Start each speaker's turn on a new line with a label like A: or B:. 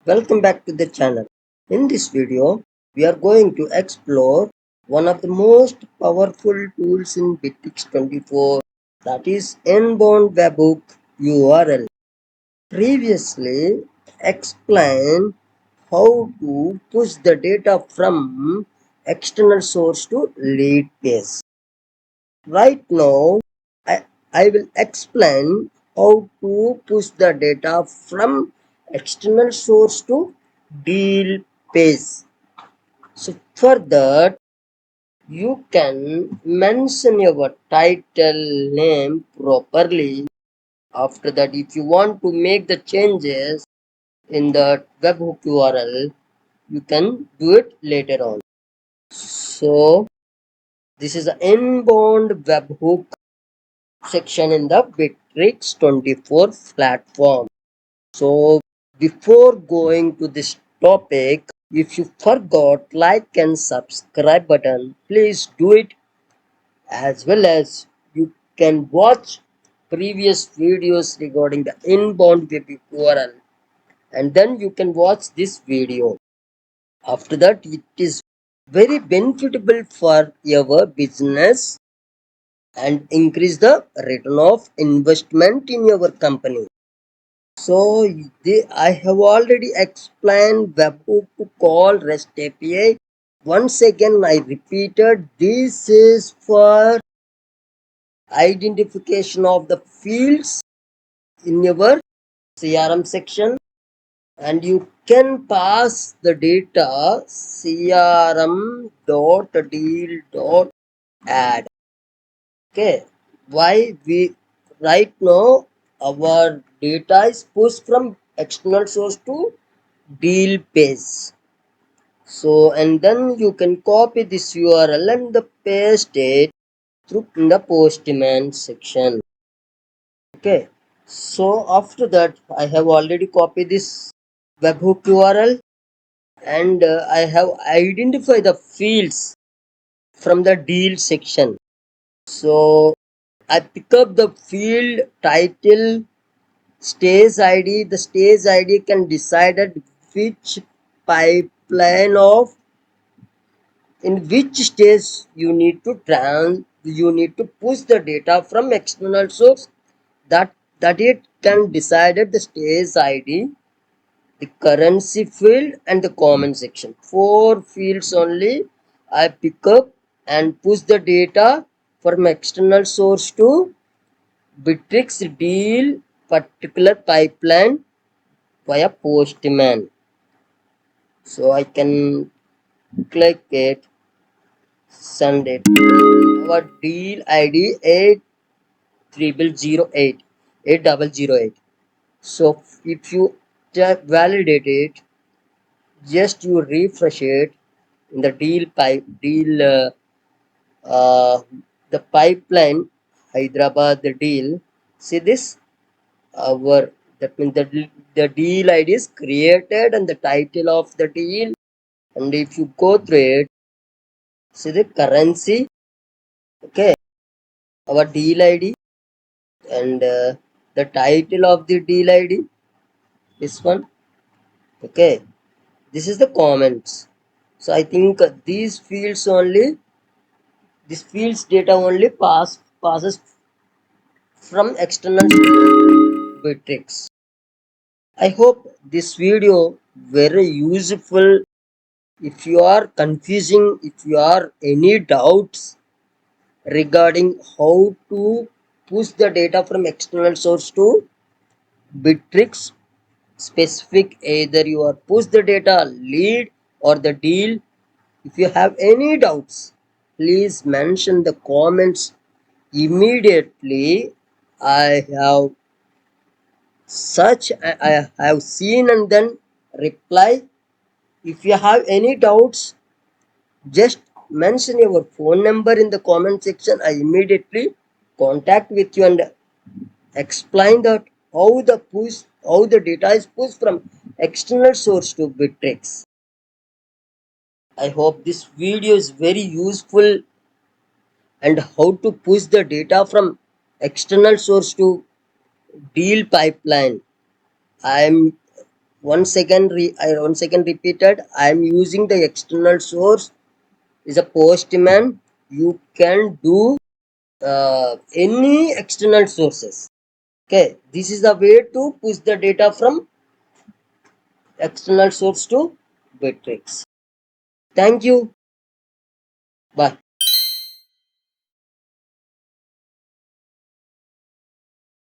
A: Welcome back to the channel. In this video, we are going to explore one of the most powerful tools in Bitrix24, that is inbound webhook URL. Previously explained how to push the data from external source to lead page. Right now, I will explain how to push the data from external source to deal page. So for that, you can mention your title name properly. After that, if you want to make the changes in the webhook URL, you can do it later on. So this is an inbound webhook section in the Bitrix24 platform. So before going to this topic, if you forgot like and subscribe button, please do it, as well as you can watch previous videos regarding the inbound web URL, and then you can watch this video. After that, it is very beneficial for your business and increase the return of investment in your company. So I have already explained Webhook to call REST API. Once again, I repeated, this is for identification of the fields in your CRM section, and you can pass the data crm.deal.add. Okay, why we right now our data is pushed from external source to deal page. So and then you can copy this URL and the paste it through in the Postman section. Okay, so after that I have already copied this webhook URL, and I have identified the fields from the deal section. So I pick up the field title, stage ID. The stage ID can decide at which pipeline of in which stage you need to push the data from external source. That it can decide at the stage ID, the currency field, and the comment section. Four fields only I pick up and push the data from external source to Bitrix deal particular pipeline via Postman. So I can click it, send it. Our deal ID 8008. So if you validate it, just you refresh it in the deal uh, the pipeline Hyderabad the deal. See this, our that means the deal ID is created and the title of the deal, and if you go through it, see the currency. Okay, our deal ID, and the title of the deal ID, this one. Okay, this is the comments. So I think these fields data only passes from external Bitrix. I hope this video very useful. If you are confusing, if you are any doubts regarding how to push the data from external source to Bitrix specific, either you are push the data lead or the deal, if you have any doubts, please mention the comments immediately. I have I have seen and then reply. If you have any doubts, just mention your phone number in the comment section. I immediately contact with you and explain that how the data is pushed from external source to Bitrix. I hope this video is very useful, and how to push the data from external source to deal pipeline. I am once again repeated, I am using the external source is a Postman. You can do any external sources. Okay, this is the way to push the data from external source to Bitrix. Thank you. Bye.